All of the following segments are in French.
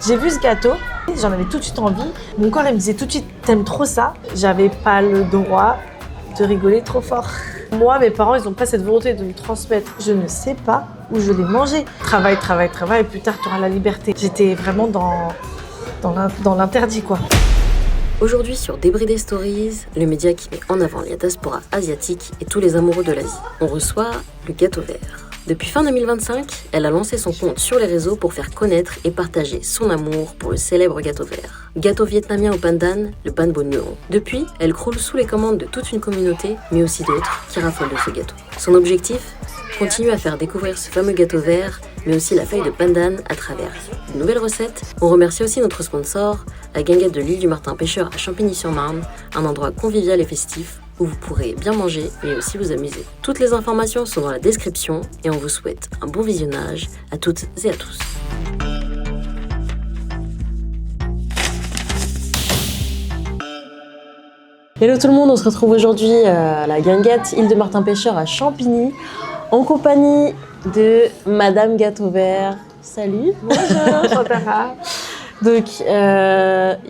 J'ai vu ce gâteau, j'en avais tout de suite envie. Mon corps, il me disait tout de suite, t'aimes trop ça. J'avais pas le droit de rigoler trop fort. Moi, mes parents, ils n'ont pas cette volonté de me transmettre. Je ne sais pas où je l'ai mangé. Travail, travail, travail, et plus tard, tu auras la liberté. J'étais vraiment dans l'interdit, quoi. Aujourd'hui sur Débridé Stories, le média qui met en avant la diaspora asiatique et tous les amoureux de l'Asie, on reçoit le Gâteau Vert. Depuis fin 2025, elle a lancé son compte sur les réseaux pour faire connaître et partager son amour pour le célèbre Gâteau Vert. Gâteau vietnamien au pandan, le Ban Bon Nuong. Depuis, elle croule sous les commandes de toute une communauté, mais aussi d'autres qui raffolent de ce gâteau. Son objectif ? Continuer à faire découvrir ce fameux gâteau vert, mais aussi la feuille de pandan à travers une nouvelle recette. On remercie aussi notre sponsor, la guinguette de l'île du Martin Pêcheur à Champigny-sur-Marne, un endroit convivial et festif où vous pourrez bien manger, mais aussi vous amuser. Toutes les informations sont dans la description et on vous souhaite un bon visionnage à toutes et à tous. Hello tout le monde, on se retrouve aujourd'hui à la guinguette île de Martin Pêcheur à Champigny, en compagnie de Madame Gâteau Vert. Salut. Bonjour, Santara. Donc, il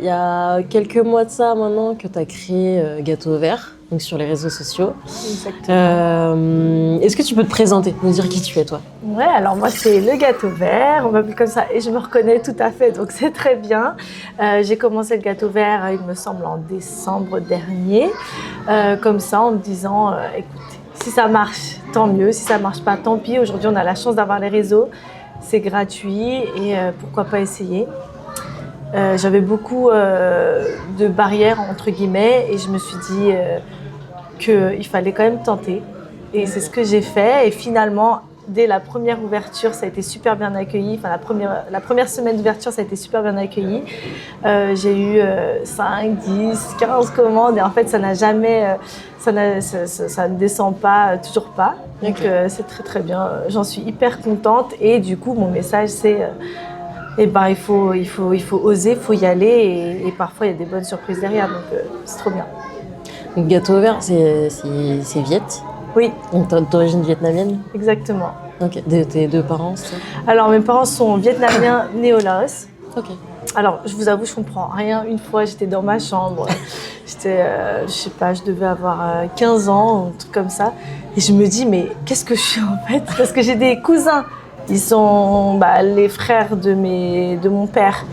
y a quelques mois de ça maintenant que tu as créé Gâteau Vert, donc sur les réseaux sociaux. Exactement. Est-ce que tu peux te présenter, nous dire qui tu es toi? Ouais, alors moi c'est le Gâteau Vert, on m'appelle comme ça et je me reconnais tout à fait, donc c'est très bien. J'ai commencé le Gâteau Vert, il me semble, en décembre dernier, comme ça en me disant, écoutez, si ça marche, tant mieux, si ça marche pas, tant pis. Aujourd'hui, on a la chance d'avoir les réseaux, c'est gratuit et pourquoi pas essayer. J'avais beaucoup de barrières entre guillemets et je me suis dit qu'il fallait quand même tenter. Et c'est ce que j'ai fait et finalement, dès la première ouverture, ça a été super bien accueilli. Enfin, la première semaine d'ouverture, ça a été super bien accueilli. J'ai eu 5, 10, 15 commandes et en fait, ça n'a jamais, ça ne descend pas, toujours pas. Donc c'est très très bien. J'en suis hyper contente et du coup, mon message c'est il faut oser, il faut y aller et parfois il y a des bonnes surprises derrière, donc c'est trop bien. Donc, Gâteau Vert, c'est Viet. Oui. Donc d'origine vietnamienne. Exactement. Ok. Tes deux parents, c'est ça? Alors mes parents sont vietnamiens nés au Laos. Ok. Alors je vous avoue, je comprends rien. Une fois j'étais dans ma chambre, je sais pas, je devais avoir 15 ans, un truc comme ça. Et je me dis mais qu'est-ce que je suis en fait? Parce que j'ai des cousins. Ils sont les frères de mon père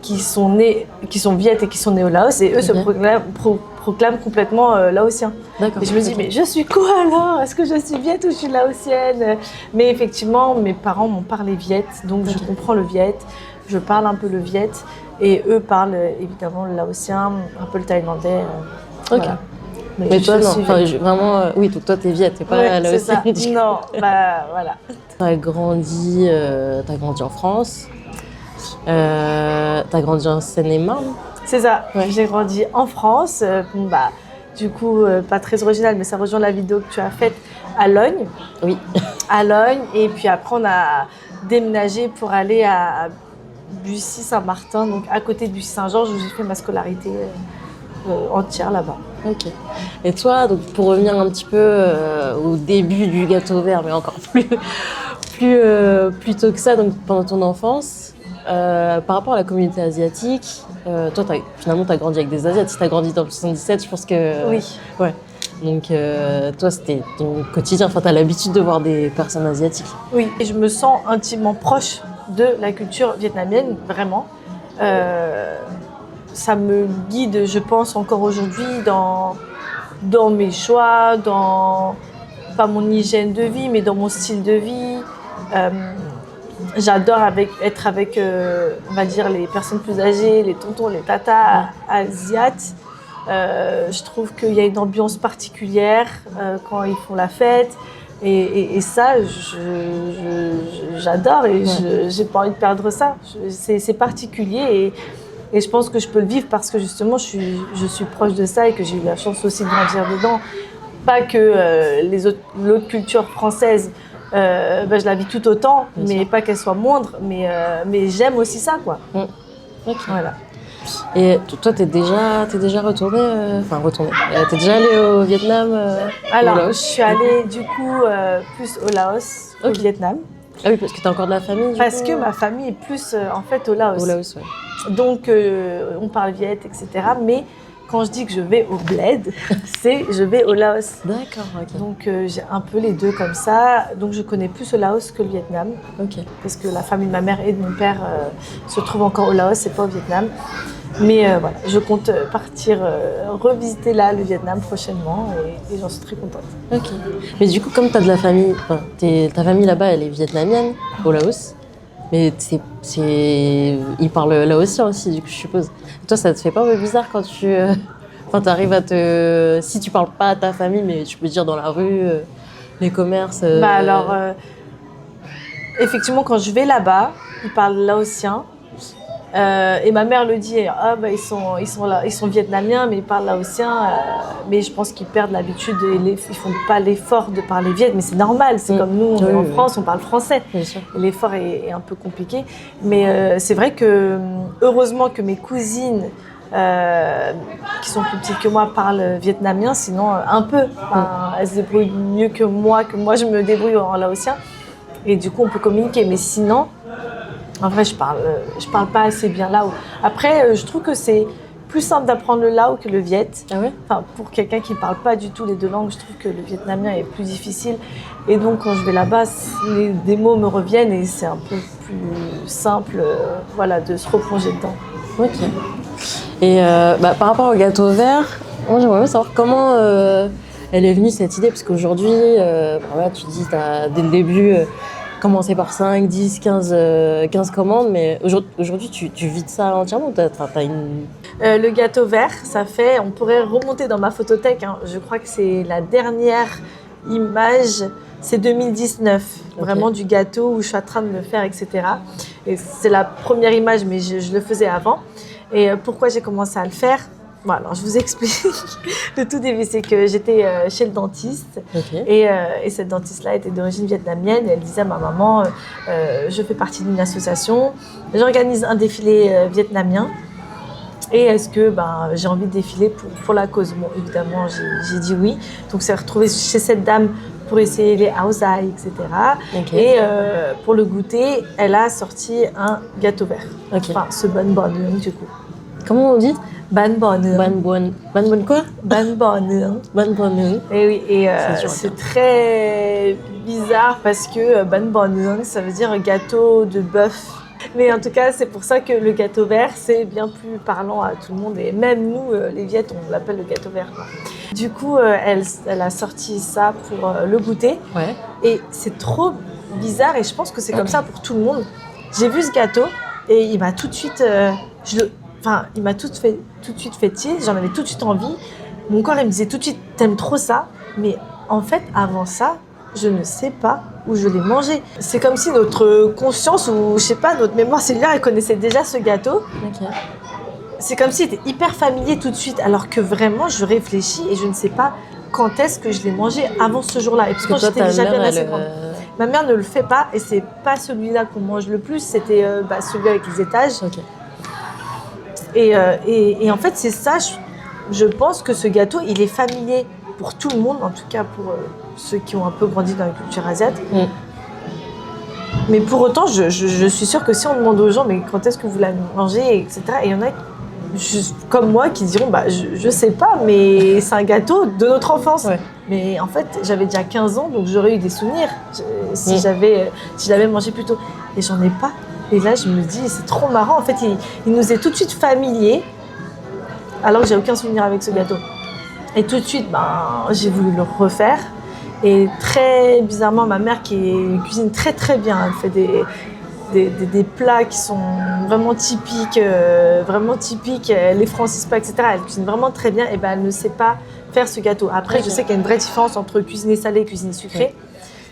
qui sont viet et qui sont nés au Laos et eux se proclament complètement laotiens. D'accord. Et je me dis mais je suis quoi alors? Est-ce que je suis viet ou je suis laotienne? Mais effectivement mes parents m'ont parlé viet, donc je comprends le viet, je parle un peu le viet et eux parlent évidemment le laotien, un peu le thaïlandais. Ok. Voilà. Mais toi, non, vraiment, oui, donc toi, t'es viet, t'es pas laotienne. Non, voilà. T'as grandi en France, t'as grandi en Seine-et-Marne. C'est ça, ouais. J'ai grandi en France, du coup, pas très original, mais ça rejoint la vidéo que tu as faite à Logne. Oui. À Logne, et puis après, on a déménagé pour aller à Bussy-Saint-Martin, donc à côté de Bussy-Saint-Georges, où j'ai fait ma scolarité entière là-bas. Ok. Et toi, donc pour revenir un petit peu au début du Gâteau Vert, mais encore plus tôt que ça, donc pendant ton enfance, par rapport à la communauté asiatique, toi, finalement, t'as grandi avec des Asiates. Si t'as grandi dans le 77, je pense que... Oui. Ouais. Donc, toi, c'était ton quotidien. Enfin, t'as l'habitude de voir des personnes asiatiques. Oui, et je me sens intimement proche de la culture vietnamienne, vraiment. Ça me guide, je pense, encore aujourd'hui dans mes choix, pas mon hygiène de vie, mais dans mon style de vie. J'adore être avec, on va dire, les personnes plus âgées, les tontons, les tatas asiates. Je trouve qu'il y a une ambiance particulière quand ils font la fête. Et ça, j'adore et j'ai pas envie de perdre ça. C'est particulier et je pense que je peux le vivre parce que justement, je suis proche de ça et que j'ai eu la chance aussi de grandir dedans. Pas que l'autre culture française, je la vis tout autant, mais pas qu'elle soit moindre, mais j'aime aussi ça, quoi. Ok. Voilà. Et toi, t'es déjà retournée, t'es déjà allée au Vietnam Alors, au Laos? je suis allée du coup plus au Laos, au Vietnam. Ah oui, parce que tu as encore de la famille Parce que ma famille est plus en fait au Laos. Au Laos, ouais. Donc on parle viet, etc. Mais quand je dis que je vais au bled, c'est je vais au Laos. D'accord, ok. Donc j'ai un peu les deux comme ça. Donc je connais plus le Laos que le Vietnam. Ok. Parce que la famille de ma mère et de mon père se trouve encore au Laos et pas au Vietnam. Mais voilà, je compte partir revisiter là le Vietnam prochainement et j'en suis très contente. Ok. Mais du coup, comme tu as de la famille, ta famille là-bas, elle est vietnamienne, au Laos. Mais ils parlent laotien aussi, du coup, je suppose. Toi, ça te fait pas un peu bizarre quand t'arrives à te... Si tu parles pas à ta famille, mais tu peux dire dans la rue, les commerces... Bah alors, effectivement, quand je vais là-bas, ils parlent laotien. Et ma mère le dit, ils sont vietnamiens, mais ils parlent laotien. Mais je pense qu'ils perdent l'habitude, ils font pas l'effort de parler viet, mais c'est normal. C'est comme nous, on est en France, on parle français. Bien sûr. L'effort est un peu compliqué. Mais c'est vrai que, heureusement que mes cousines, qui sont plus petites que moi, parlent vietnamien, sinon un peu. Elles se débrouillent mieux que moi je me débrouille en laotien. Et du coup, on peut communiquer. Mais sinon... En vrai, je parle pas assez bien lao. Après, je trouve que c'est plus simple d'apprendre le lao que le viet. Ah ouais? Enfin, pour quelqu'un qui parle pas du tout les deux langues, je trouve que le vietnamien est plus difficile. Et donc, quand je vais là-bas, des mots me reviennent et c'est un peu plus simple, de se replonger dedans. Ok. Et par rapport au gâteau vert, moi, j'aimerais bien savoir comment elle est venue cette idée, parce qu'aujourd'hui, tu dis, dès le début... commencer par 5, 10, 15 commandes, mais aujourd'hui, tu vides ça entièrement. T'as une... Le gâteau vert, on pourrait remonter dans ma photothèque, hein. Je crois que c'est la dernière image, c'est 2019, vraiment du gâteau où je suis en train de le faire, etc. Et c'est la première image, mais je le faisais avant. Et pourquoi j'ai commencé à le faire ? Bon, alors je vous explique. Le tout début, c'est que j'étais chez le dentiste et cette dentiste-là était d'origine vietnamienne. Et elle disait à ma maman, je fais partie d'une association, j'organise un défilé vietnamien et est-ce que j'ai envie de défiler pour la cause ? Bon, évidemment, j'ai dit oui. Donc, c'est retrouvé chez cette dame pour essayer les aosai, etc. Et pour le goûter, elle a sorti un gâteau vert. Enfin, ce ban bon du coup. Comment on dit ? Ban bon quoi ? Ban bon. Et oui, et c'est très bizarre parce que ban bon, ça veut dire gâteau de bœuf. Mais en tout cas, c'est pour ça que le gâteau vert, c'est bien plus parlant à tout le monde. Et même nous, les Viettes, on l'appelle le gâteau vert, quoi. Du coup, elle a sorti ça pour le goûter. Ouais. Et c'est trop bizarre et je pense que c'est comme ça pour tout le monde. J'ai vu ce gâteau et il m'a tout de suite... il m'a tout de suite fait tilt, j'en avais tout de suite envie. Mon corps, il me disait tout de suite, t'aimes trop ça. Mais en fait, avant ça, je ne sais pas où je l'ai mangé. C'est comme si notre conscience, ou je sais pas, notre mémoire cellulaire, elle connaissait déjà ce gâteau. C'est comme s'il était hyper familier tout de suite, alors que vraiment, je réfléchis et je ne sais pas quand est-ce que je l'ai mangé avant ce jour-là. Et parce que j'étais déjà bien assez grande. Ma mère ne le fait pas et c'est pas celui-là qu'on mange le plus, c'était celui avec les étages. Et en fait, c'est ça, je pense que ce gâteau, il est familier pour tout le monde, en tout cas pour ceux qui ont un peu grandi dans la culture asiatique. Mais pour autant, je suis sûre que si on demande aux gens, mais quand est-ce que vous l'avez mangé, etc., et il y en a comme moi qui diront, je sais pas, mais c'est un gâteau de notre enfance. Ouais. Mais en fait, j'avais déjà 15 ans, donc j'aurais eu des souvenirs si je l'avais mangé plus tôt. Et j'en ai pas. Et là, je me dis, c'est trop marrant. En fait, il nous est tout de suite familier, alors que j'ai aucun souvenir avec ce gâteau. Et tout de suite, j'ai voulu le refaire. Et très bizarrement, ma mère qui cuisine très très bien, elle fait des plats qui sont vraiment typiques, les francisses pas, etc. Elle cuisine vraiment très bien, et elle ne sait pas faire ce gâteau. Après, je sais qu'il y a une vraie différence entre cuisiner salé et cuisiner sucré.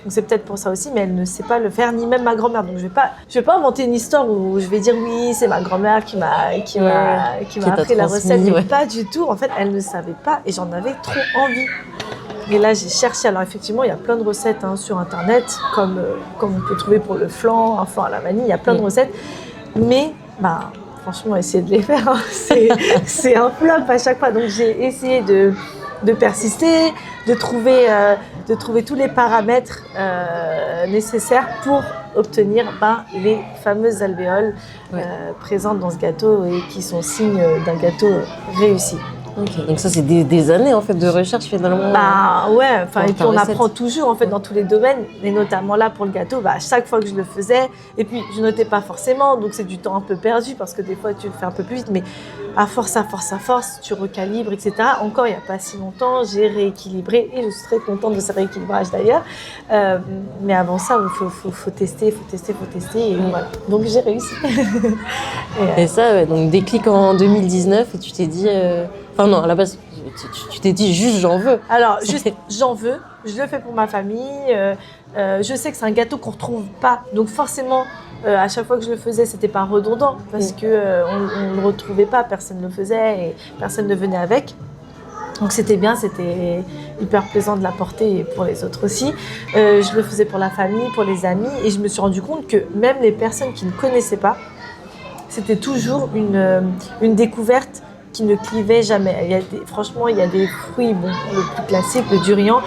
Donc c'est peut-être pour ça aussi, mais elle ne sait pas le faire, ni même ma grand-mère. Donc je vais pas inventer une histoire où je vais dire oui, c'est ma grand-mère qui m'a appris la recette, mais pas du tout. En fait, elle ne savait pas et j'en avais trop envie. Et là, j'ai cherché. Alors effectivement, il y a plein de recettes sur Internet, comme on peut trouver pour le flan, un flan à la vanille. Il y a plein de recettes, mais franchement, essayer de les faire, c'est un flop à chaque fois. Donc j'ai essayé de persister, de trouver de trouver tous les paramètres nécessaires pour obtenir les fameuses alvéoles présentes dans ce gâteau et qui sont signes d'un gâteau réussi. Okay. Donc ça, c'est des années en fait de recherche finalement. Ouais, et puis on apprend toujours en fait dans tous les domaines, et notamment là pour le gâteau, à chaque fois que je le faisais, et puis je notais pas forcément, donc c'est du temps un peu perdu parce que des fois tu le fais un peu plus vite, mais à force, tu recalibres, etc. Encore il n'y a pas si longtemps, j'ai rééquilibré et je suis très contente de ce rééquilibrage d'ailleurs. Mais avant ça, il faut tester, et voilà. Donc j'ai réussi. Et ça, donc déclic en 2019 et tu t'es dit... Enfin non, à la base, tu t'es dit juste j'en veux. Alors, juste j'en veux, je le fais pour ma famille. Je sais que c'est un gâteau qu'on ne retrouve pas. Donc forcément, à chaque fois que je le faisais, c'était pas redondant parce qu'on ne le retrouvait pas, personne ne le faisait et personne ne venait avec. Donc c'était bien, c'était hyper plaisant de l'apporter et pour les autres aussi. Je le faisais pour la famille, pour les amis et je me suis rendu compte que même les personnes qui ne connaissaient pas, c'était toujours une découverte qui ne clivait jamais. Franchement, il y a des fruits, le plus classique, le durian.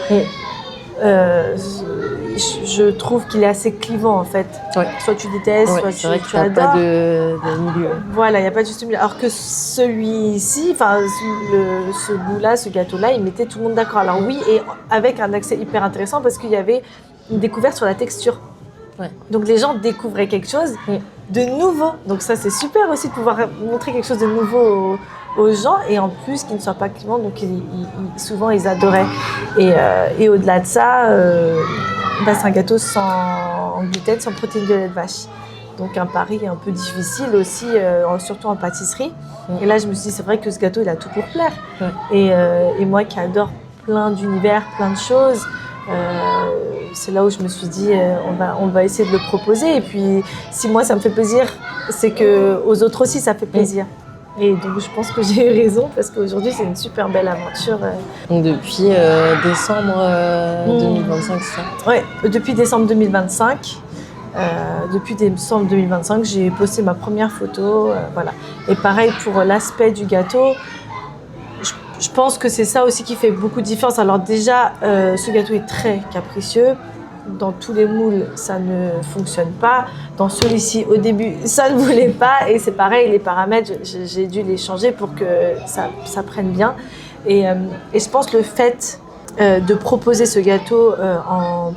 Je trouve qu'il est assez clivant en fait. Ouais. Soit tu détestes, soit tu adores. Il n'y a pas de milieu. Voilà, il n'y a pas de juste milieu. Alors que celui-ci, ce goût-là, ce gâteau-là, il mettait tout le monde d'accord. Alors oui, et avec un accès hyper intéressant parce qu'il y avait une découverte sur la texture. Ouais. Donc les gens découvraient quelque chose de nouveau. Donc ça, c'est super aussi de pouvoir montrer quelque chose de nouveau aux gens et en plus qu'ils ne soient pas clivants, donc souvent ils adoraient. Et au-delà de ça, c'est un gâteau sans gluten, sans protéines de lait de vache. Donc un pari un peu difficile aussi, surtout en pâtisserie. Et là je me suis dit c'est vrai que ce gâteau il a tout pour plaire. Et moi qui adore plein d'univers, plein de choses, c'est là où je me suis dit on va essayer de le proposer. Et puis si moi ça me fait plaisir, c'est qu'aux autres aussi ça fait plaisir. Et donc je pense que j'ai eu raison parce qu'aujourd'hui c'est une super belle aventure. Donc depuis décembre 2025, c'est ça ? Oui, depuis décembre 2025. Depuis décembre 2025, j'ai posté ma première photo. Voilà. Et pareil pour l'aspect du gâteau, je pense que c'est ça aussi qui fait beaucoup de différence. Alors déjà, ce gâteau est très capricieux. Dans tous les moules, ça ne fonctionne pas. Dans celui-ci, au début, ça ne voulait pas. Et c'est pareil, les paramètres, j'ai dû les changer pour que ça prenne bien. Et je pense que le fait de proposer ce gâteau en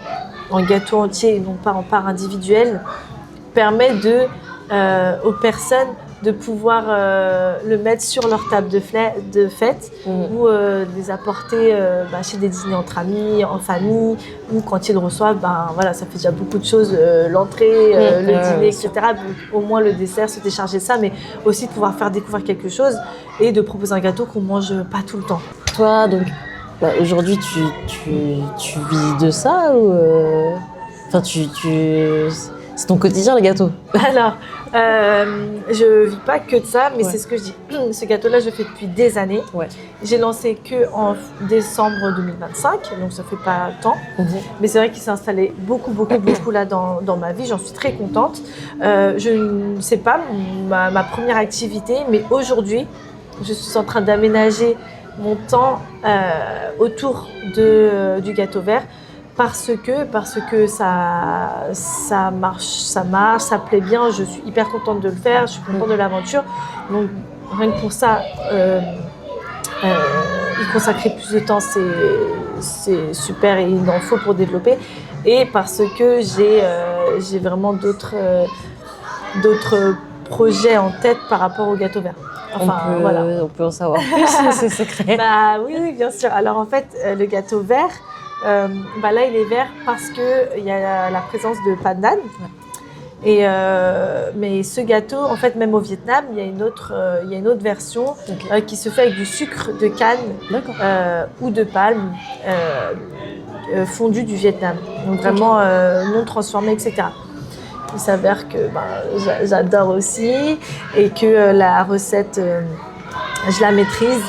gâteau entier et non pas en part individuelle permet aux personnes de pouvoir le mettre sur leur table de fête ou les apporter chez des dîners entre amis, en famille, ou quand ils le reçoivent, ça fait déjà beaucoup de choses, l'entrée, le dîner, etc. Donc, au moins le dessert, se décharger de ça, mais aussi de pouvoir faire découvrir quelque chose et de proposer un gâteau qu'on mange pas tout le temps. Toi, donc, aujourd'hui, tu vis de ça ou c'est ton quotidien, le gâteau? Alors, je vis pas que de ça, mais c'est ce que je dis. Ce gâteau-là, je le fais depuis des années. Ouais. J'ai lancé qu'en décembre 2025, donc ça fait pas tant. Mais c'est vrai qu'il s'est installé beaucoup là dans ma vie. J'en suis très contente. Je ne sais pas ma première activité, mais aujourd'hui, je suis en train d'aménager mon temps autour du gâteau vert. Parce que ça marche, ça plaît bien, je suis hyper contente de le faire, je suis contente de l'aventure. Donc rien que pour ça, y consacrer plus de temps, c'est super et il en faut pour développer. Et parce que j'ai vraiment d'autres projets en tête par rapport au gâteau vert. On peut en savoir plus, c'est secret. Oui, bien sûr. Alors en fait, le gâteau vert, là il est vert parce qu'il y a la présence de pandan. Et mais ce gâteau, en fait, même au Vietnam, il y a une autre version qui se fait avec du sucre de canne ou de palme fondu du Vietnam. Donc vraiment non transformé, etc. Il s'avère que j'adore aussi et que la recette, je la maîtrise.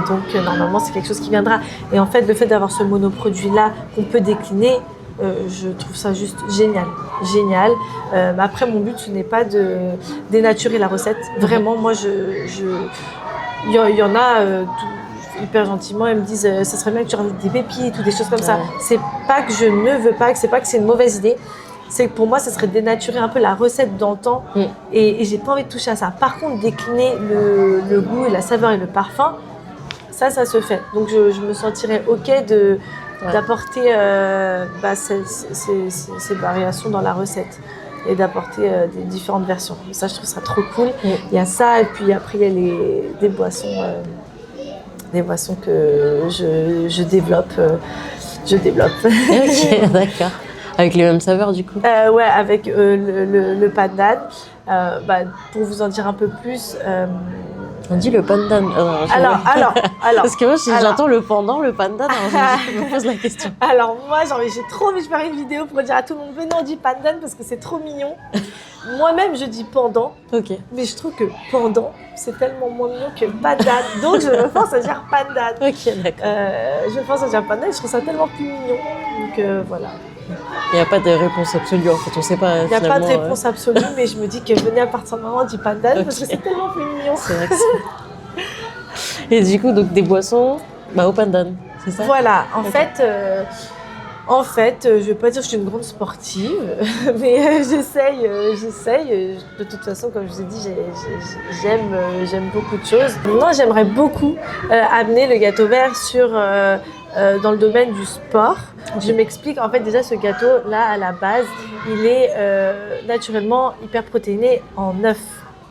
Donc normalement, c'est quelque chose qui viendra. Et en fait, le fait d'avoir ce monoproduit-là qu'on peut décliner, je trouve ça juste génial. Après, mon but, ce n'est pas de dénaturer la recette. Vraiment, moi, il y en a... hyper gentiment, ils me disent ça serait bien que tu rajoutes des pépites ou des choses comme ça. C'est pas que je ne veux pas, c'est pas que c'est une mauvaise idée. C'est que pour moi, ça serait dénaturer un peu la recette d'antan et j'ai pas envie de toucher à ça. Par contre, décliner le goût, la saveur et le parfum, ça se fait. Donc, je me sentirais OK d'apporter ces variations dans la recette et d'apporter des différentes versions. Ça, je trouve ça trop cool. Il y a ça et puis après, il y a des boissons que je développe. Ok, d'accord. Avec les mêmes saveurs du coup. Ouais, avec le pandan. Pour vous en dire un peu plus. On dit le pandan. Alors. Parce que moi, j'entends le pandan, le pandan, je me pose la question. Alors moi, j'ai trop envie de faire une vidéo pour dire à tout le monde, venez, on dit pandan parce que c'est trop mignon. Moi-même, je dis pendant. Ok. Mais je trouve que pendant, c'est tellement moins mignon que pandan. Donc, je me force à dire pandan. Ok, d'accord. Je me force à dire pandan et je trouve ça tellement plus mignon. Donc, voilà. Il n'y a pas de réponse absolue, en fait, on ne sait pas. Il n'y a pas de réponse absolue, mais je me dis que venez à partir de maintenant, on dit pandan parce que c'est tellement plus mignon. C'est vrai que c'est... Et du coup, donc des boissons au pandan, c'est ça? Voilà, en fait, je ne vais pas dire que je suis une grande sportive, mais j'essaye. De toute façon, comme je vous ai dit, j'aime beaucoup de choses. Moi, j'aimerais beaucoup amener le gâteau vert dans le domaine du sport. Okay. Je m'explique. En fait, déjà, ce gâteau-là, à la base, il est naturellement hyper protéiné en œufs.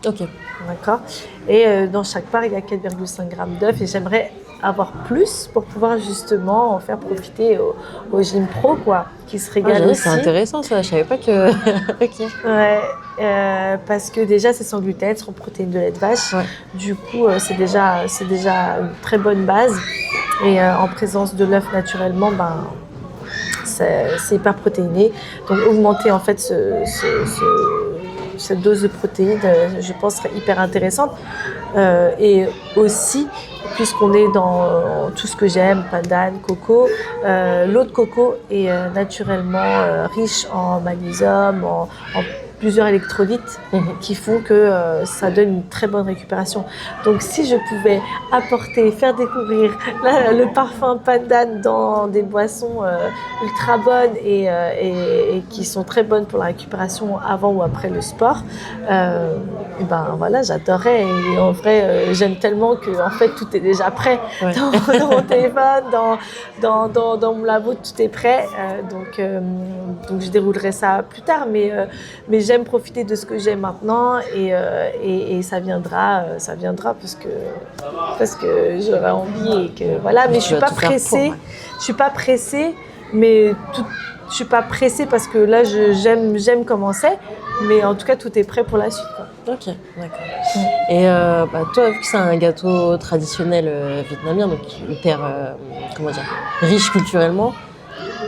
Ok. D'accord. Et dans chaque part, il y a 4,5 grammes d'œufs. Et j'aimerais avoir plus pour pouvoir justement en faire profiter aux gym pro, quoi, qui se régalent aussi. C'est intéressant ça, je savais pas que... Ok. Ouais, parce que déjà c'est sans gluten, sans protéines de lait de vache. Ouais. Du coup, c'est déjà une très bonne base. Et en présence de l'œuf naturellement, c'est hyper protéiné. Donc augmenter en fait cette dose de protéines, je pense, serait hyper intéressante. Et aussi, puisqu'on est dans tout ce que j'aime, pandan, coco, l'eau de coco est naturellement riche en magnésium, en plusieurs électrolytes qui font que ça donne une très bonne récupération. Donc si je pouvais faire découvrir le parfum pandan dans des boissons ultra bonnes et qui sont très bonnes pour la récupération avant ou après le sport, voilà, j'adorerais. Et en vrai, j'aime tellement que en fait tout est déjà prêt dans mon téléphone, dans mon labo, tout est prêt. Donc je déroulerai ça plus tard, mais j'aime profiter de ce que j'ai maintenant et ça viendra parce que j'aurai envie et que voilà. Mais je suis pas pressée. Je suis pas pressée, mais je suis pas pressée parce que là j'aime comment c'est, mais en tout cas tout est prêt pour la suite, quoi. Ok, d'accord. Et toi, vu que c'est un gâteau traditionnel vietnamien, donc hyper riche culturellement.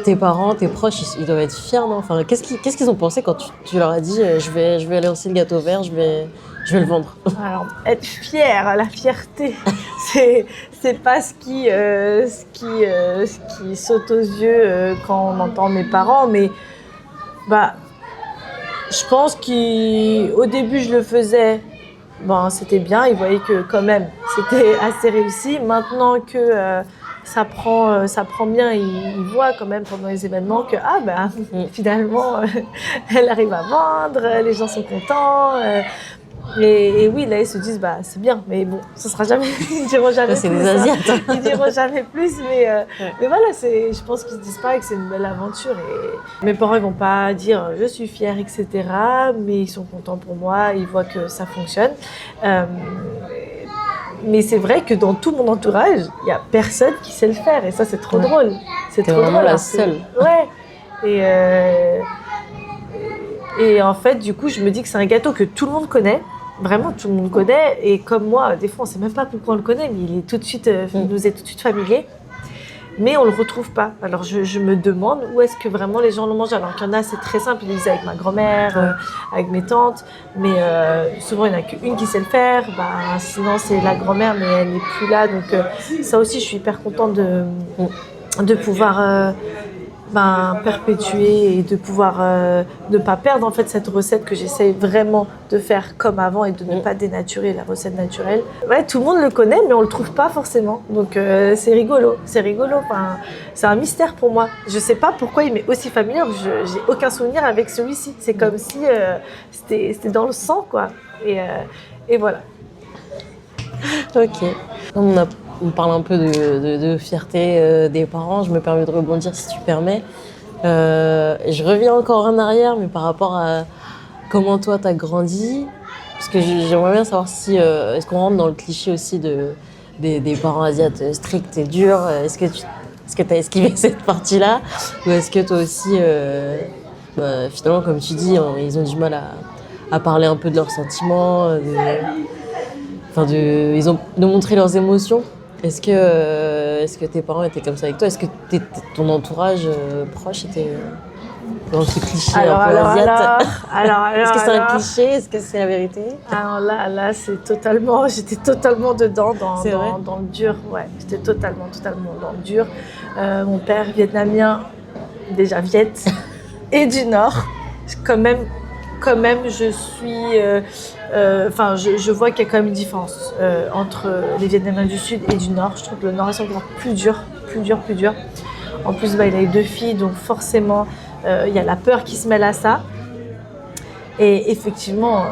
Tes parents, tes proches, ils doivent être fiers, non? Enfin, qu'est-ce qu'ils ont pensé quand tu leur as dit je vais aller lancer le gâteau vert, je vais le vendre? Alors, être fier, la fierté, c'est pas ce qui saute aux yeux quand on entend mes parents, mais je pense qu'au début je le faisais, c'était bien, ils voyaient que quand même c'était assez réussi. Maintenant que ça prend bien, ils voient quand même pendant les événements que finalement elle arrive à vendre, les gens sont contents. Et oui, là ils se disent c'est bien, mais bon, ce sera jamais, ils diront jamais c'est plus. Des Asiates. Ils diront jamais plus, mais voilà, je pense qu'ils se disent pas que c'est une belle aventure. Et mes parents ils vont pas dire je suis fière, etc. Mais ils sont contents pour moi, ils voient que ça fonctionne. Mais c'est vrai que dans tout mon entourage, il n'y a personne qui sait le faire. Et ça, c'est trop drôle. C'est trop drôle. La seule. Ouais. Et en fait, du coup, je me dis que c'est un gâteau que tout le monde connaît. Vraiment, tout le monde connaît. Et comme moi, des fois, on ne sait même pas pourquoi on le connaît, mais il est tout de suite, nous est tout de suite familier. Mais on ne le retrouve pas. Alors, je me demande où est-ce que vraiment les gens le mangent. Alors qu'il y en a, c'est très simple. Ils le faisaient avec ma grand-mère, avec mes tantes. Mais souvent, il n'y en a qu'une qui sait le faire. Sinon, c'est la grand-mère, mais elle n'est plus là. Donc, ça aussi, je suis hyper contente de pouvoir perpétuer et de pouvoir ne pas perdre en fait cette recette que j'essaie vraiment de faire comme avant et de ne pas dénaturer la recette naturelle. Ouais, tout le monde le connaît mais on le trouve pas forcément. Donc c'est rigolo. Enfin, c'est un mystère pour moi. Je sais pas pourquoi il m'est aussi familier. J'ai aucun souvenir avec celui-ci. C'est comme si c'était dans le sang quoi. Et voilà. Ok. On parle un peu de fierté des parents. Je me permets de rebondir si tu permets. Je reviens encore en arrière, mais par rapport à comment toi t'as grandi, parce que j'aimerais bien savoir si est-ce qu'on rentre dans le cliché aussi des parents asiates stricts et durs. Est-ce que t'as esquivé cette partie-là, ou est-ce que toi aussi, finalement, comme tu dis, ils ont du mal à parler un peu de leurs sentiments, ils ont de montrer leurs émotions. Est-ce que tes parents étaient comme ça avec toi? Est-ce que ton entourage proche était dans ce cliché un peu asiate? Est-ce que c'est un cliché? Est-ce que c'est la vérité? Alors là, j'étais totalement dedans dans le dur. Ouais, j'étais totalement dans le dur. Mon père vietnamien, déjà viet, et du Nord. Quand même, je suis... je vois qu'il y a quand même une différence entre les Vietnamiens du Sud et du Nord. Je trouve que le Nord est encore plus dur. En plus, il a eu 2 filles, donc forcément, il y a la peur qui se mêle à ça. Et effectivement,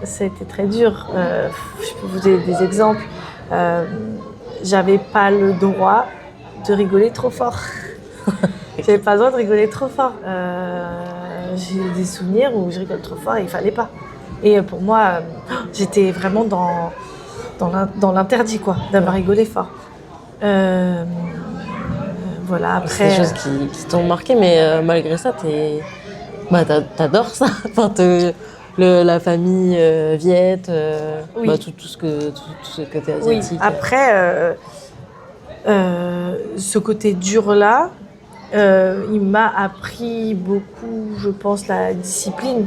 ça a été très dur. Je peux vous donner des exemples. J'avais pas le droit de rigoler trop fort. J'avais pas le droit de rigoler trop fort. J'ai des souvenirs où je rigole trop fort et il fallait pas. Et pour moi, j'étais vraiment dans l'interdit, quoi, d'avoir rigolé fort. Voilà, après... C'est des choses qui t'ont marqué, mais malgré ça, t'adores ça. Enfin, la famille viette, oui. Tout ce côté asiatique. Oui, après, ce côté dur-là, il m'a appris beaucoup, je pense, la discipline.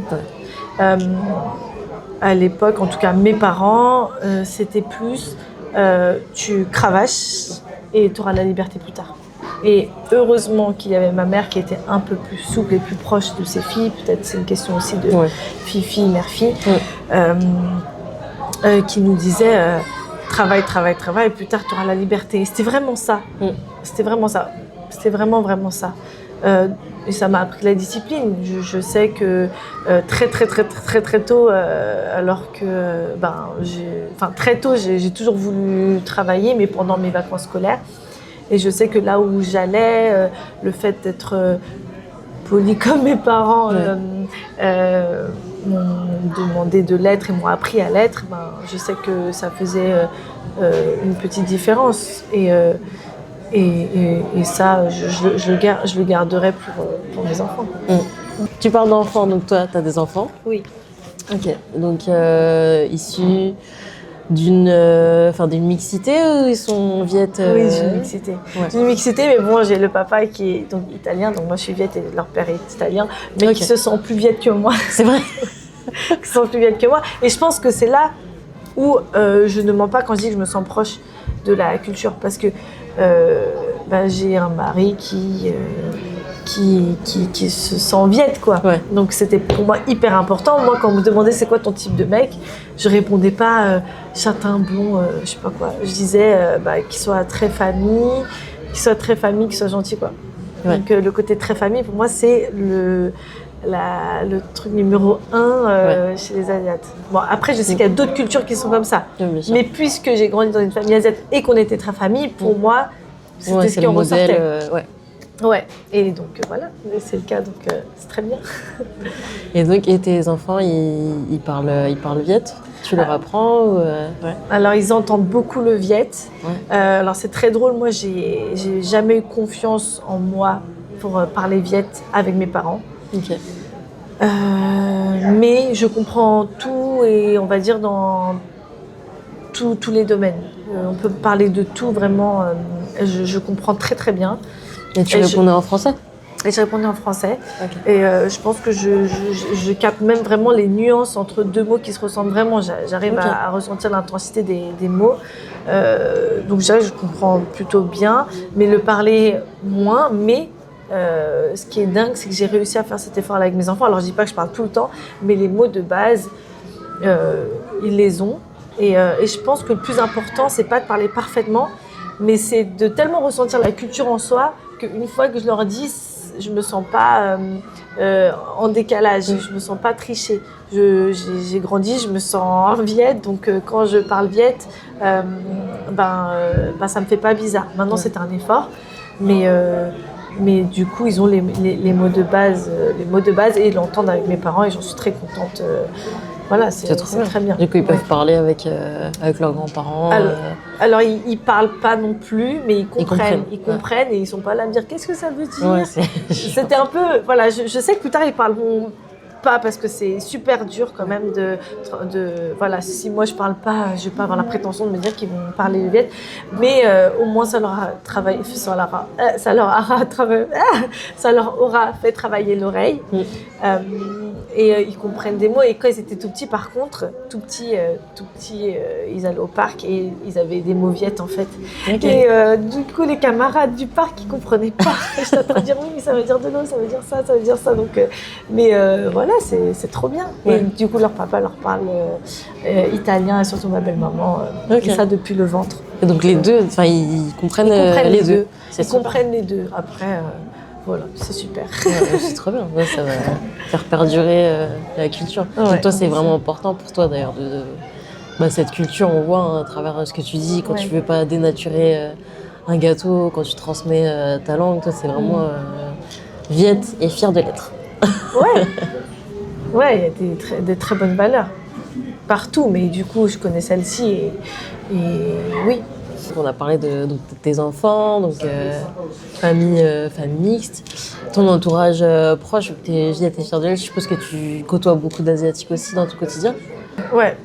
À l'époque, en tout cas mes parents, c'était plus tu cravaches et tu auras la liberté plus tard. Et heureusement qu'il y avait ma mère qui était un peu plus souple et plus proche de ses filles. Peut-être c'est une question aussi de fille-fille, mère-fille, qui nous disait travaille, plus tard tu auras la liberté. Et c'était vraiment ça. C'était vraiment ça. Et ça m'a appris la discipline. Je sais que très tôt, alors que très tôt, j'ai toujours voulu travailler, mais pendant mes vacances scolaires. Et je sais que là où j'allais, le fait d'être polie comme mes parents m'ont demandé de l'être et m'ont appris à l'être, je sais que ça faisait une petite différence. Et ça, je le garderai pour mes enfants. Tu parles d'enfants, donc toi, tu as des enfants? Oui. Ok, donc issus d'une mixité ou ils sont viettes Oui, d'une mixité. Ouais. D'une mixité, mais bon, j'ai le papa qui est donc italien, donc moi je suis viette et leur père est italien, mais qui se sent plus viette que moi. C'est vrai. Qui se sent plus viette que moi. Et je pense que c'est là où je ne mens pas quand je dis que je me sens proche de la culture, parce que j'ai un mari qui se sent viette, quoi. Ouais. Donc c'était pour moi hyper important. Moi, quand on me demandait c'est quoi ton type de mec, je répondais pas châtain blond, je sais pas quoi. Je disais qu'il soit très famille, qu'il soit gentil, quoi. Ouais. Donc le côté très famille, pour moi, c'est le truc numéro 1 chez les Asiates. Bon, après, je sais qu'il y a d'autres cultures qui sont comme ça. Mais puisque j'ai grandi dans une famille asiatique et qu'on était très famille, pour moi, c'était ce qui en ressortait. Ouais, et donc voilà, c'est le cas, donc c'est très bien. Et tes enfants, ils parlent viet? Tu leur apprends ou Alors, ils entendent beaucoup le viet. Ouais. Alors, c'est très drôle, moi, j'ai jamais eu confiance en moi pour parler viet avec mes parents. Ok. Mais je comprends tout, et on va dire dans tous les domaines. On peut parler de tout, vraiment, je comprends très très bien. Et tu répondais en français? Et je répondais en français. Okay. Et je pense que je capte même vraiment les nuances entre deux mots qui se ressemblent vraiment. J'arrive à ressentir l'intensité des mots. Donc je comprends plutôt bien, mais le parler moins. Mais ce qui est dingue, c'est que j'ai réussi à faire cet effort avec mes enfants. Alors je dis pas que je parle tout le temps, mais les mots de base, ils les ont. Et je pense que le plus important, c'est pas de parler parfaitement, mais c'est de tellement ressentir la culture en soi qu'une fois que je leur dis, je me sens pas en décalage, je me sens pas tricher. J'ai grandi, je me sens viette, donc quand je parle viette, ça me fait pas bizarre. Maintenant, c'est un effort, mais du coup, ils ont les mots de base, et ils l'entendent avec mes parents, et j'en suis très contente. Voilà, c'est très bien. Du coup, ils peuvent parler avec leurs grands-parents. Alors ils parlent pas non plus, mais ils comprennent et ils sont pas là à me dire qu'est-ce que ça veut dire. Ouais, c'était un peu, voilà, je sais que plus tard ils parleront pas parce que c'est super dur quand même voilà, si moi je parle pas, je vais pas avoir la prétention de me dire qu'ils vont parler le viet, mais au moins ça leur aura fait travailler l'oreille. Et ils comprennent des mots. Et quand ils étaient tout petits, par contre, ils allaient au parc et ils avaient des mots viettes en fait. Okay. Et du coup, les camarades du parc, ils comprenaient pas. J'étais en train de dire oui, mais ça veut dire de l'eau, ça veut dire ça, ça veut dire ça. Donc, voilà, c'est trop bien. Ouais. Et du coup, leur papa leur parle italien et surtout ma belle-maman. Et ça depuis le ventre. Et donc les deux, ils comprennent les deux. Ils comprennent les deux. Après. Voilà, c'est super. Ouais, c'est trop bien, ça va faire perdurer la culture. Ouais, donc toi, c'est vraiment important pour toi d'ailleurs, cette culture, on voit à travers ce que tu dis, quand tu veux pas dénaturer un gâteau, quand tu transmets ta langue, toi, c'est vraiment viette et fière de l'être. Ouais, il y a des très bonnes valeurs partout, mais du coup, je connais celle-ci et oui. On a parlé de tes enfants, donc famille mixte. Ton entourage proche, tu es fière de elle, je suppose que tu côtoies beaucoup d'Asiatiques aussi dans ton quotidien. Ouais,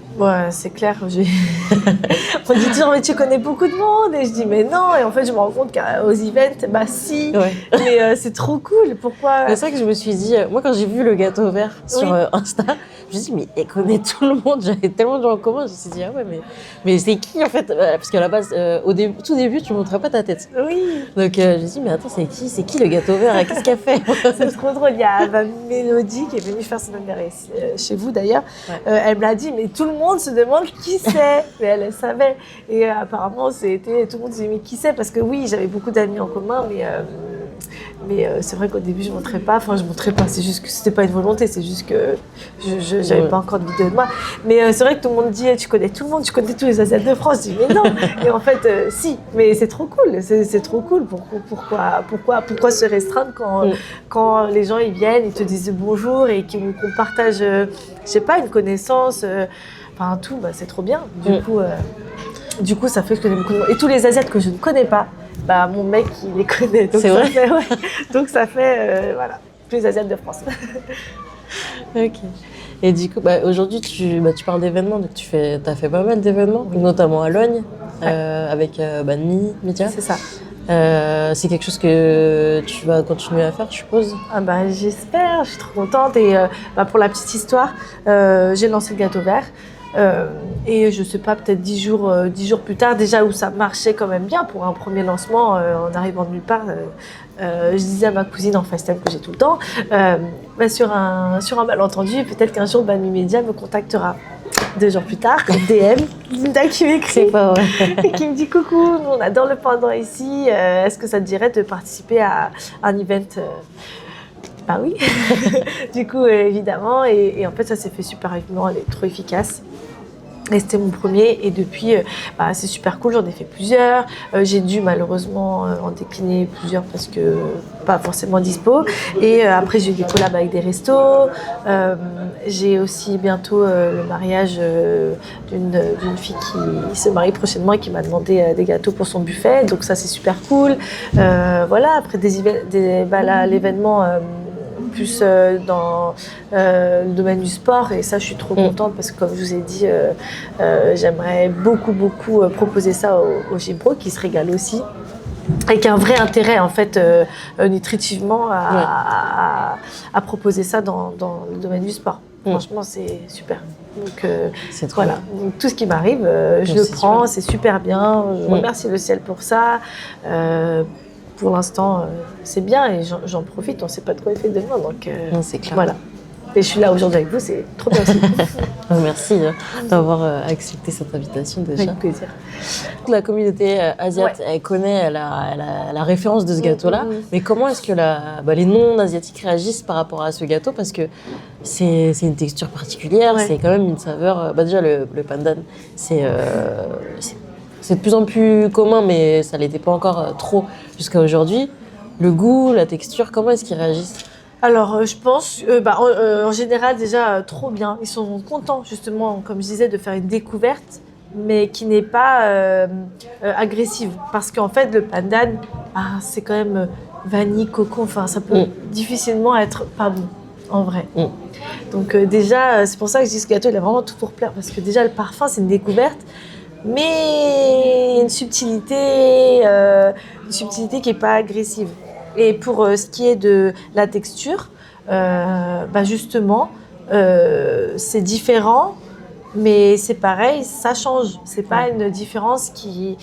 c'est clair. On dit toujours, mais tu connais beaucoup de monde. Et je dis, mais non. Et en fait, je me rends compte qu'aux events, si. Ouais. Mais c'est trop cool. Pourquoi C'est ça que je me suis dit. Moi, quand j'ai vu le gâteau vert sur Insta, je me suis dit, mais elle connaît tout le monde. J'avais tellement de gens en commun. Je me suis dit, ah ouais, mais c'est qui en fait? Parce qu'à la base, tout début, tu ne montrais pas ta tête. Oui. Donc, je me suis dit, mais attends, c'est qui le gâteau vert? Qu'est-ce qu'elle fait? C'est trop drôle. Il y a Mélodie qui est venue faire son anniversaire chez vous d'ailleurs. Ouais. Elle me l'a dit, mais tout le monde se demande qui c'est. Mais elle savait. Et apparemment, tout le monde se disait, mais qui c'est? Parce que oui, j'avais beaucoup d'amis en commun, mais c'est vrai qu'au début, je montrais pas. Enfin, je montrais pas. C'est juste que c'était pas une volonté. C'est juste que je n'avais pas encore de vidéo de moi. Mais c'est vrai que tout le monde dit, tu connais tout le monde, tu connais tous les Asiates de France. Je dis, mais non. Et en fait, si. Mais c'est trop cool. C'est trop cool. Pourquoi se restreindre quand les gens ils viennent, ils te disent bonjour et qu'on partage, je sais pas, une connaissance. Enfin, tout, c'est trop bien. Du coup, ça fait que je connais beaucoup de monde. Et tous les Asiates que je ne connais pas, mon mec, il les connaît. Donc c'est vrai. Donc ça fait, tous les Asiates de France. Ok. Et du coup, aujourd'hui, tu parles d'événements, donc tu as fait pas mal d'événements, notamment à Logne, avec Banmi Media. C'est ça. C'est quelque chose que tu vas continuer à faire, je suppose? J'espère, je suis trop contente. Et pour la petite histoire, j'ai lancé le gâteau vert. Et je sais pas, peut-être 10 jours plus tard, déjà où ça marchait quand même bien pour un premier lancement, en arrivant de nulle part, je disais à ma cousine en FaceTime que j'ai tout le temps, sur un malentendu, peut-être qu'un jour Banmi Media me contactera. 2 jours plus tard, DM, Linda qui m'écrit. C'est pas vrai. Et qui me dit coucou, nous on adore le pendant ici, est-ce que ça te dirait de participer à un event oui. Du coup, évidemment, et en fait, ça s'est fait super rapidement, elle est trop efficace. Et c'était mon premier, et depuis, c'est super cool, j'en ai fait plusieurs. J'ai dû malheureusement en décliner plusieurs parce que pas forcément dispo. Et après, j'ai eu des collabs avec des restos. J'ai aussi bientôt le mariage d'une fille qui se marie prochainement et qui m'a demandé des gâteaux pour son buffet. Donc ça, c'est super cool. Voilà, après l'événement... plus dans le domaine du sport, et ça je suis trop contente parce que comme je vous ai dit, j'aimerais beaucoup proposer ça au Gibro qui se régale aussi, avec un vrai intérêt en fait nutritivement à proposer ça dans le domaine du sport. Franchement, c'est super. Donc voilà, donc, tout ce qui m'arrive, je le prends, c'est super bien. Je remercie le ciel pour ça. pour l'instant, c'est bien et j'en profite. On ne sait pas de quoi il fait demain, donc Non, c'est clair. voilà. Et je suis là aujourd'hui avec vous, c'est trop bien aussi. Merci d'avoir accepté cette invitation déjà. Avec plaisir. La communauté asiatique, elle connaît, elle a la référence de ce gâteau-là. Mais comment est-ce que les non-asiatiques réagissent par rapport à ce gâteau? Parce que c'est une texture particulière, c'est quand même une saveur. Déjà, le pandan, c'est de plus en plus commun, mais ça ne l'était pas encore trop jusqu'à aujourd'hui. Le goût, la texture, comment est-ce qu'ils réagissent? Alors, je pense, en général, déjà, trop bien. Ils sont contents, justement, comme je disais, de faire une découverte, mais qui n'est pas agressive. Parce qu'en fait, le pandan, c'est quand même vanille, coco, enfin, ça peut difficilement être pas bon, en vrai. Donc, déjà, c'est pour ça que je dis que ce gâteau, il a vraiment tout pour plaire. Parce que déjà, le parfum, c'est une découverte, mais une subtilité qui n'est pas agressive. Et pour ce qui est de la texture, justement, c'est différent, mais c'est pareil, ça change. C'est pas une différence qui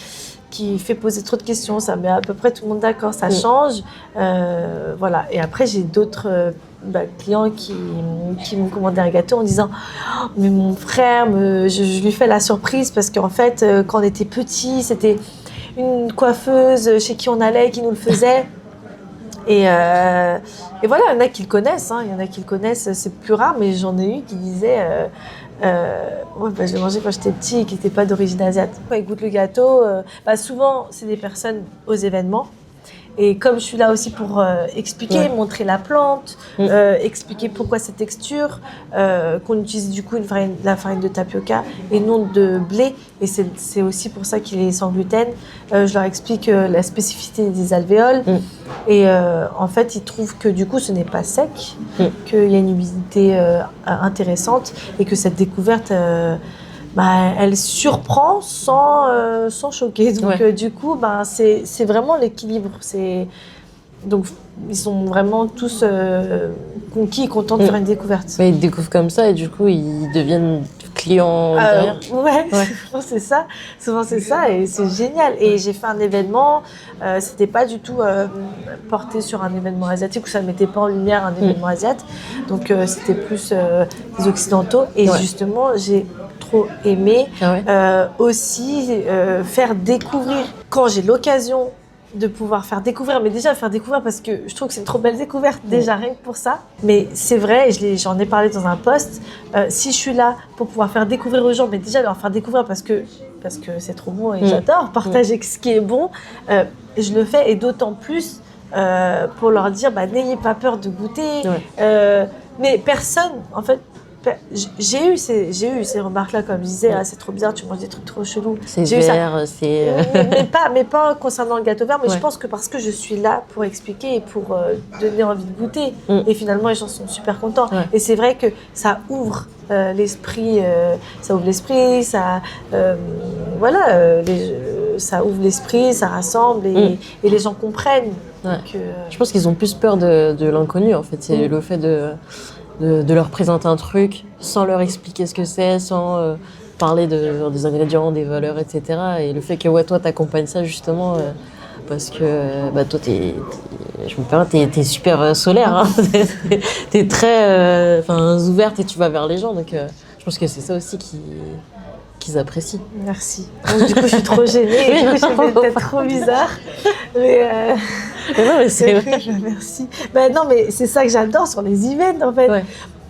fait poser trop de questions. Ça met à peu près tout le monde d'accord, ça change. Voilà. Et après, j'ai d'autres clients qui m'ont commandé un gâteau en disant « Mais mon frère, je lui fais la surprise parce qu'en fait, quand on était petit, c'était une coiffeuse chez qui on allait qui nous le faisait. » Et voilà, il y en a qui le connaissent, il y en a qui le connaissent, c'est plus rare, mais j'en ai eu qui disaient je l'ai mangé quand j'étais petit et qui n'était pas d'origine asiatique. Quand ils goûtent le gâteau, souvent, c'est des personnes aux événements. Et comme je suis là aussi pour expliquer, montrer la plante, expliquer pourquoi cette texture, qu'on utilise du coup la farine de tapioca et non de blé. Et c'est aussi pour ça qu'il est sans gluten. Je leur explique la spécificité des alvéoles. Et en fait, ils trouvent que du coup, ce n'est pas sec, qu'il y a une humidité intéressante et que cette découverte... elle surprend sans choquer. Donc, du coup, c'est vraiment l'équilibre. Donc, ils sont vraiment tous conquis et contents de faire une découverte. Mais ils découvrent comme ça et du coup, ils deviennent clients derrière. C'est ça. Souvent, c'est ça et c'est génial. Et j'ai fait un événement, c'était pas du tout porté sur un événement asiatique où ça ne mettait pas en lumière un événement asiatique. Donc, c'était plus les occidentaux. Et justement, j'ai trop aimé aussi faire découvrir quand j'ai l'occasion de pouvoir faire découvrir, mais déjà faire découvrir parce que je trouve que c'est une trop belle découverte déjà rien que pour ça, mais c'est vrai et j'en ai parlé dans un post, si je suis là pour pouvoir faire découvrir aux gens, mais déjà leur faire découvrir parce que c'est trop bon et j'adore partager ce qui est bon, je le fais et d'autant plus pour leur dire n'ayez pas peur de goûter, mais personne en fait. J'ai eu ces remarques-là, comme je disais, c'est trop bizarre, tu manges des trucs trop chelous. C'est vert, c'est... mais pas concernant le gâteau vert, mais je pense que parce que je suis là pour expliquer et pour donner envie de goûter. Et finalement, les gens sont super contents. Et c'est vrai que ça ouvre l'esprit, ça ouvre l'esprit, ça ouvre l'esprit, ça rassemble et les gens comprennent. Donc, je pense qu'ils ont plus peur de l'inconnu, en fait. C'est le fait de leur présenter un truc sans leur expliquer ce que c'est, sans parler des ingrédients, des valeurs, etc. Et le fait que toi t'accompagnes ça justement parce que toi t'es super solaire, t'es très ouverte et tu vas vers les gens, donc je pense que c'est ça aussi qu'ils apprécient. Merci. Donc, du coup je suis trop gênée, du coup je fais peut-être trop bizarre, mais non, mais c'est vrai. Merci. Non, mais c'est ça que j'adore sur les events, en fait.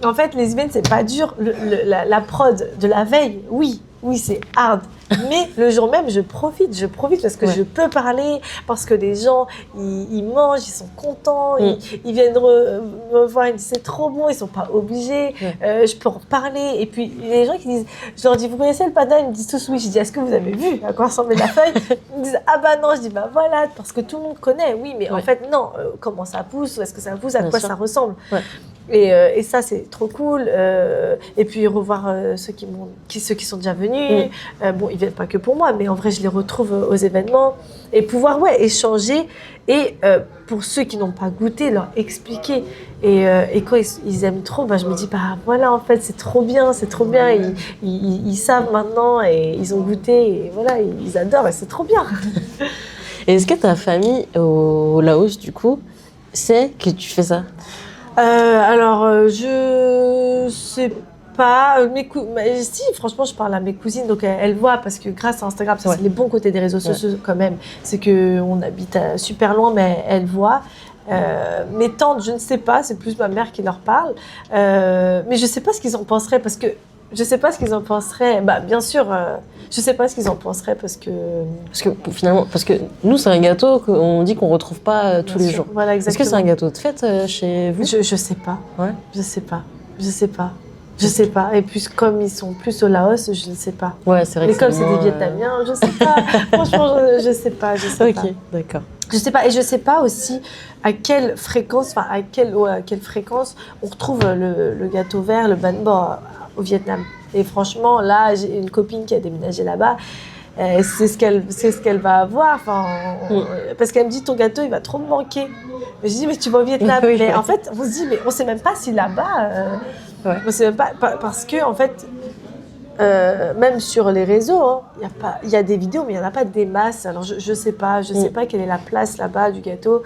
En fait, les events, c'est pas dur. La prod de la veille, oui, c'est hard. Mais le jour même, je profite parce que je peux parler, parce que les gens, ils mangent, ils sont contents, ils viennent me voir, ils disent c'est trop bon, ils sont pas obligés, je peux en parler. Et puis, les gens qui disent, je leur dis, vous connaissez le pandan? Ils me disent tous oui. Je dis, est-ce que vous avez vu à quoi ressemble la feuille? Ils me disent, non. Je dis, voilà, parce que tout le monde connaît, oui, mais en fait, non, comment ça pousse, où est-ce que ça pousse, à quoi ça ressemble? Et ça, c'est trop cool. Et puis, revoir ceux qui sont déjà venus. Ils viennent pas que pour moi, mais en vrai, je les retrouve aux événements. Et pouvoir, échanger. Et pour ceux qui n'ont pas goûté, leur expliquer. Et quand ils aiment trop, je me dis, voilà, en fait, c'est trop bien. Ils savent maintenant et ils ont goûté. Et voilà, ils adorent et c'est trop bien. Et est-ce que ta famille au Laos, du coup, sait que tu fais ça? Je sais pas. Mais si, franchement, je parle à mes cousines, donc elles voient, parce que grâce à Instagram, ça, c'est les bons côtés des réseaux sociaux quand même. C'est qu'on habite super loin, mais elles voient. Mes tantes, je ne sais pas, c'est plus ma mère qui leur parle. Mais je ne sais pas ce qu'ils en penseraient, parce que je sais pas ce qu'ils en penseraient. Bah, bien sûr, je sais pas ce qu'ils en penseraient parce que finalement, parce que nous, c'est un gâteau qu'on dit qu'on retrouve pas tous les jours. Voilà, exactement. Est-ce que c'est un gâteau de fête chez vous? Je sais pas. Ouais. Je sais pas. Et puis, comme ils sont plus au Laos, je ne sais pas. Ouais, c'est vrai. Mais comme c'est des Vietnamiens, je sais pas. Franchement, je sais pas. Ok, d'accord. Je sais pas, et je sais pas aussi à quelle fréquence on retrouve le gâteau vert, le banh bo au Vietnam. Et franchement, là, j'ai une copine qui a déménagé là-bas. C'est ce qu'elle va avoir. Parce qu'elle me dit, ton gâteau, il va trop me manquer. Mais je dis, mais tu vas au Vietnam. Oui, mais en fait, on se dit, mais on sait même pas si là-bas. On sait même pas, parce que en fait. Même sur les réseaux, hein, il y a des vidéos, mais il n'y en a pas des masses. Alors, je sais pas quelle est la place là-bas du gâteau.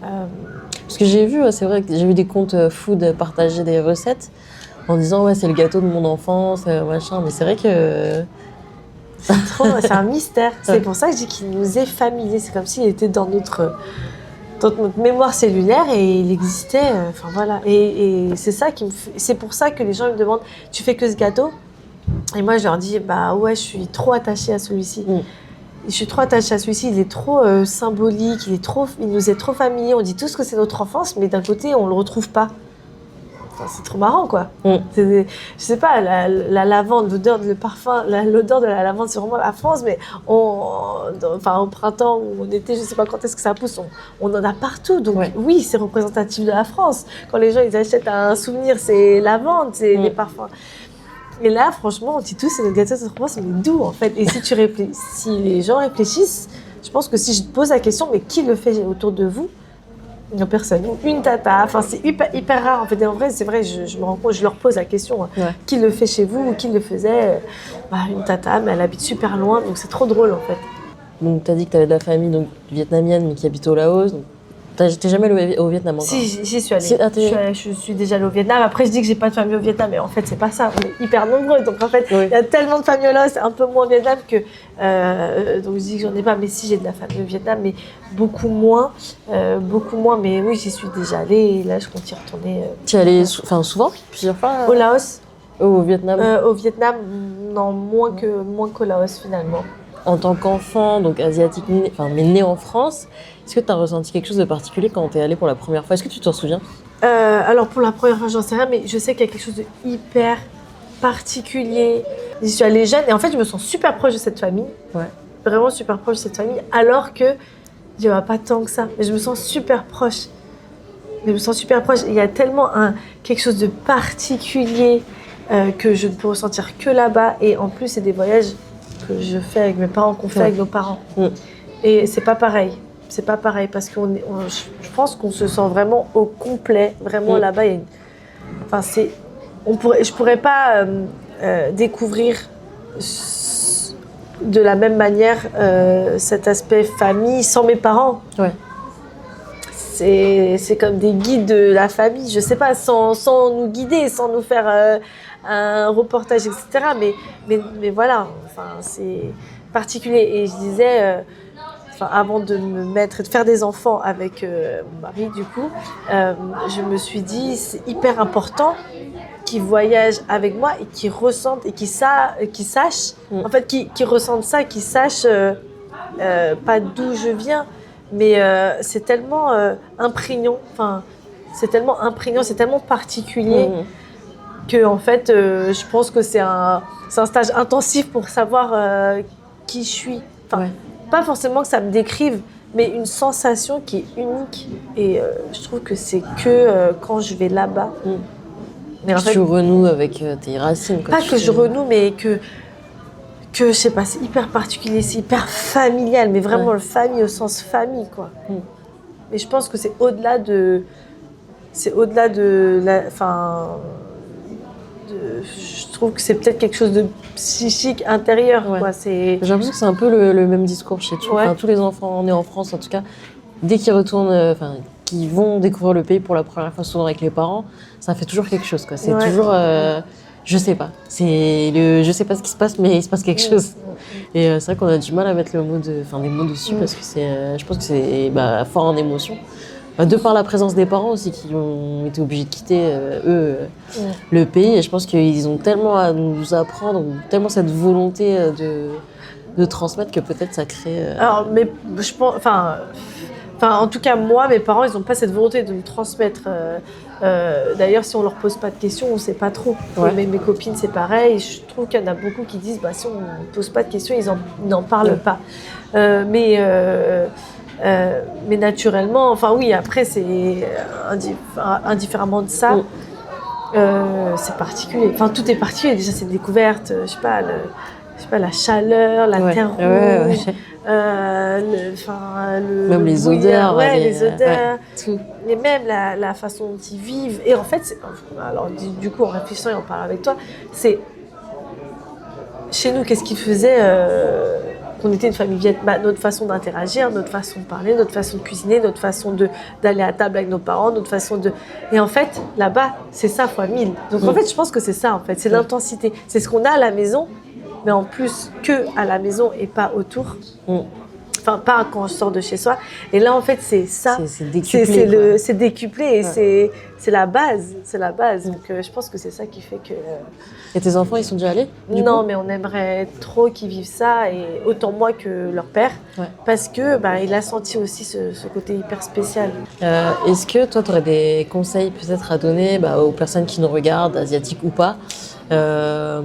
Parce que j'ai vu, c'est vrai que j'ai vu des comptes food partager des recettes en disant, ouais, c'est le gâteau de mon enfance, machin. Mais c'est vrai que... C'est un mystère. C'est pour ça que je dis qu'il nous est familier. C'est comme s'il était dans notre mémoire cellulaire et il existait. Enfin, voilà. Et c'est ça c'est pour ça que les gens me demandent, tu fais que ce gâteau? Et moi, je leur dis, bah ouais, je suis trop attachée à celui-ci. Je suis trop attachée à celui-ci, il est trop symbolique, il nous est trop familier. On dit tous que c'est notre enfance, mais d'un côté, on le retrouve pas. Enfin, c'est trop marrant, quoi. Je sais pas, la lavande, l'odeur de la lavande, c'est vraiment la France, mais au printemps ou en été, je sais pas quand est-ce que ça pousse, on en a partout. Donc oui, c'est représentatif de la France. Quand les gens ils achètent un souvenir, c'est lavande, c'est les parfums. Et là, franchement, on dit tous, c'est notre gâteau de France, mais d'où en fait? Et si les gens réfléchissent, je pense que si je te pose la question, mais qui le fait autour de vous? Personne. Une tata. Enfin, c'est hyper rare en fait. Et en vrai, c'est vrai, je me rends compte, je leur pose la question. Qui le fait chez vous ou qui le faisait? Une tata, mais elle habite super loin, donc c'est trop drôle en fait. Donc, tu as dit que tu avais de la famille donc, vietnamienne, mais qui habite au Laos. Donc... T'es jamais allée au Vietnam encore? Si, j'y suis allée. Je suis déjà allée au Vietnam. Après, je dis que j'ai pas de famille au Vietnam, mais en fait, c'est pas ça. On est hyper nombreux. Donc, en fait, il y a tellement de familles au Laos, c'est un peu moins au Vietnam que. Donc, je dis que j'en ai pas, mais si, j'ai de la famille au Vietnam, mais beaucoup moins. Mais oui, j'y suis déjà allée et là, je compte y retourner. Tu es allée souvent? Plusieurs fois? Au Laos? Au Vietnam? Au Vietnam, non, moins qu'au Laos finalement. En tant qu'enfant, donc asiatique, mais né en France, est-ce que tu as ressenti quelque chose de particulier quand tu es allée pour la première fois? Est-ce que tu t'en souviens? Alors pour la première fois, j'en sais rien, mais je sais qu'il y a quelque chose de hyper particulier. J'y suis allée jeune et en fait, je me sens super proche de cette famille. Ouais. Vraiment super proche de cette famille, alors que je ne pas tant que ça. Mais je me sens super proche. Il y a tellement quelque chose de particulier que je ne peux ressentir que là-bas. Et en plus, c'est des voyages que je fais avec mes parents, qu'on fait avec nos parents. Et c'est pas pareil. C'est pas pareil parce que je pense qu'on se sent vraiment au complet. Vraiment là-bas, je pourrais pas découvrir de la même manière cet aspect famille sans mes parents. Ouais. C'est comme des guides de la famille, je sais pas, sans nous guider, sans nous faire un reportage, etc. Mais voilà, c'est particulier. Et je disais, avant de me mettre et de faire des enfants avec mon mari, du coup, je me suis dit, c'est hyper important qu'ils voyagent avec moi et qu'ils ressentent et qu'ils sachent, en fait, qu'ils ressentent ça, qu'ils sachent pas d'où je viens, mais c'est tellement imprégnant, c'est tellement particulier que en fait, je pense que c'est un stage intensif pour savoir qui je suis. Pas forcément que ça me décrive, mais une sensation qui est unique. Et je trouve que c'est que quand je vais là-bas. Mais en fait, tu renoues avec tes racines. Pas que je renoue, mais que je sais pas, c'est hyper particulier, c'est hyper familial, mais vraiment le famille au sens famille, quoi. Mais je pense que c'est au-delà de je trouve trouve que c'est peut-être quelque chose de psychique intérieur. Ouais. Quoi. J'ai l'impression que c'est un peu le même discours chez tout. Ouais. Enfin, tous les enfants nés en France, en tout cas, dès qu'ils retournent, qu'ils vont découvrir le pays pour la première fois, souvent avec les parents, ça fait toujours quelque chose. Quoi. C'est toujours, je sais pas. Je sais pas ce qui se passe, mais il se passe quelque chose. Et c'est vrai qu'on a du mal à mettre des mots dessus parce que je pense que c'est fort en émotion. De par la présence des parents aussi qui ont été obligés de quitter, le pays. Et je pense qu'ils ont tellement à nous apprendre, tellement cette volonté de transmettre que peut-être ça crée... Alors, mais je pense... en tout cas, moi, mes parents, ils n'ont pas cette volonté de me transmettre. D'ailleurs, si on leur pose pas de questions, on ne sait pas trop. Ouais. Mes copines, c'est pareil. Je trouve qu'il y en a beaucoup qui disent si on ne pose pas de questions, ils n'en parlent pas. Mais naturellement, après, c'est indifféremment de ça. C'est particulier. Enfin, tout est particulier. Déjà, c'est une découverte. Je sais pas, la chaleur, la terre rouge. Même les odeurs. Les odeurs. Tout. Et même la façon dont ils vivent. Et en fait, alors du coup, en réfléchissant et en parlant avec toi, c'est chez nous, qu'est-ce qui faisait qu'on était une famille vietnamienne, notre façon d'interagir, notre façon de parler, notre façon de cuisiner, notre façon d'aller à table avec nos parents, notre façon de... Et en fait, là-bas, c'est ça fois 1000. Donc en fait, je pense que c'est ça, en fait. C'est l'intensité. C'est ce qu'on a à la maison, mais en plus que à la maison et pas autour. Enfin, pas quand je sors de chez soi. Et là, en fait, c'est ça. C'est décuplé. C'est décuplé et c'est la base. C'est la base. Donc, je pense que c'est ça qui fait que... Et tes enfants, ils sont déjà allés Non, mais on aimerait trop qu'ils vivent ça, et autant moi que leur père. Ouais. Parce que il a senti aussi ce côté hyper spécial. Est-ce que toi, tu aurais des conseils peut-être à donner aux personnes qui nous regardent, asiatiques ou pas, de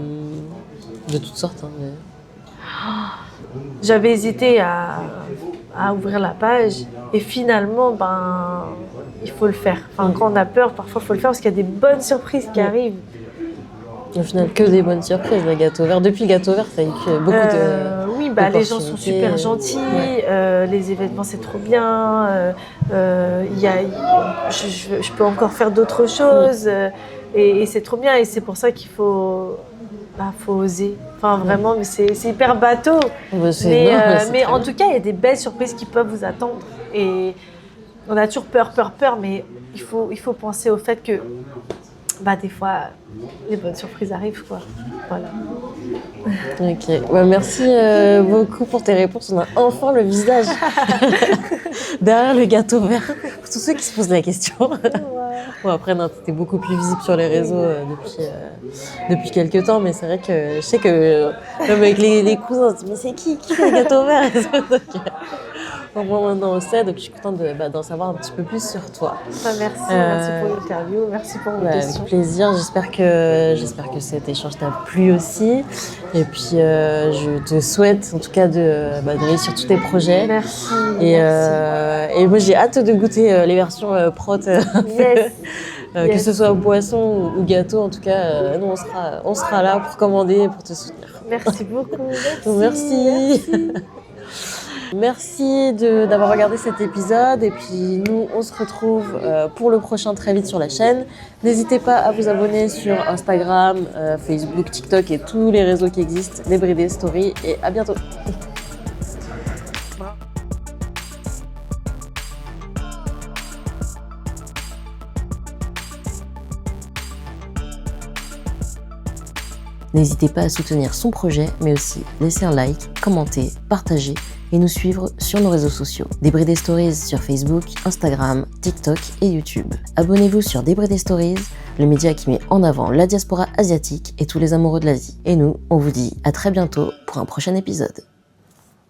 toutes sortes mais... J'avais hésité à ouvrir la page et finalement, il faut le faire. Quand on a peur, parfois il faut le faire parce qu'il y a des bonnes surprises qui arrivent. Au final, que des bonnes surprises, le gâteau vert. Depuis le gâteau vert, ça a eu beaucoup de... Oui, les gens sont super gentils, les événements c'est trop bien, je peux encore faire d'autres choses et c'est trop bien, et c'est pour ça qu'il faut oser. Vraiment, mais c'est hyper bateau. Mais en tout cas, il y a des belles surprises qui peuvent vous attendre. Et on a toujours peur, mais il faut penser au fait que des fois, les bonnes surprises arrivent, quoi. Voilà. Ok. Merci beaucoup pour tes réponses. On a enfin le visage derrière le gâteau vert. Pour tous ceux qui se posent la question. Bon, après, non, t'étais beaucoup plus visible sur les réseaux depuis quelques temps, mais c'est vrai que je sais que même avec les cousins, on se dit mais c'est qui fait le gâteau vert? Donc, moi maintenant on sait, donc je suis contente d'en savoir un petit peu plus sur toi. Merci pour l'interview, merci pour vos questions. Avec plaisir, j'espère que cet échange t'a plu aussi. Et puis je te souhaite en tout cas de réussir tous tes projets. Merci. Et moi j'ai hâte de goûter les versions prot. Yes. Que ce soit boisson ou gâteau, en tout cas, nous on sera là pour commander et pour te soutenir. Merci beaucoup. Merci. Merci d'avoir regardé cet épisode, et puis nous on se retrouve pour le prochain très vite sur la chaîne. N'hésitez pas à vous abonner sur Instagram, Facebook, TikTok et tous les réseaux qui existent, Débridé Story, et à bientôt. N'hésitez pas à soutenir son projet, mais aussi laisser un like, commenter, partager et nous suivre sur nos réseaux sociaux. Débridé Stories sur Facebook, Instagram, TikTok et YouTube. Abonnez-vous sur Débridé Stories, le média qui met en avant la diaspora asiatique et tous les amoureux de l'Asie. Et nous, on vous dit à très bientôt pour un prochain épisode.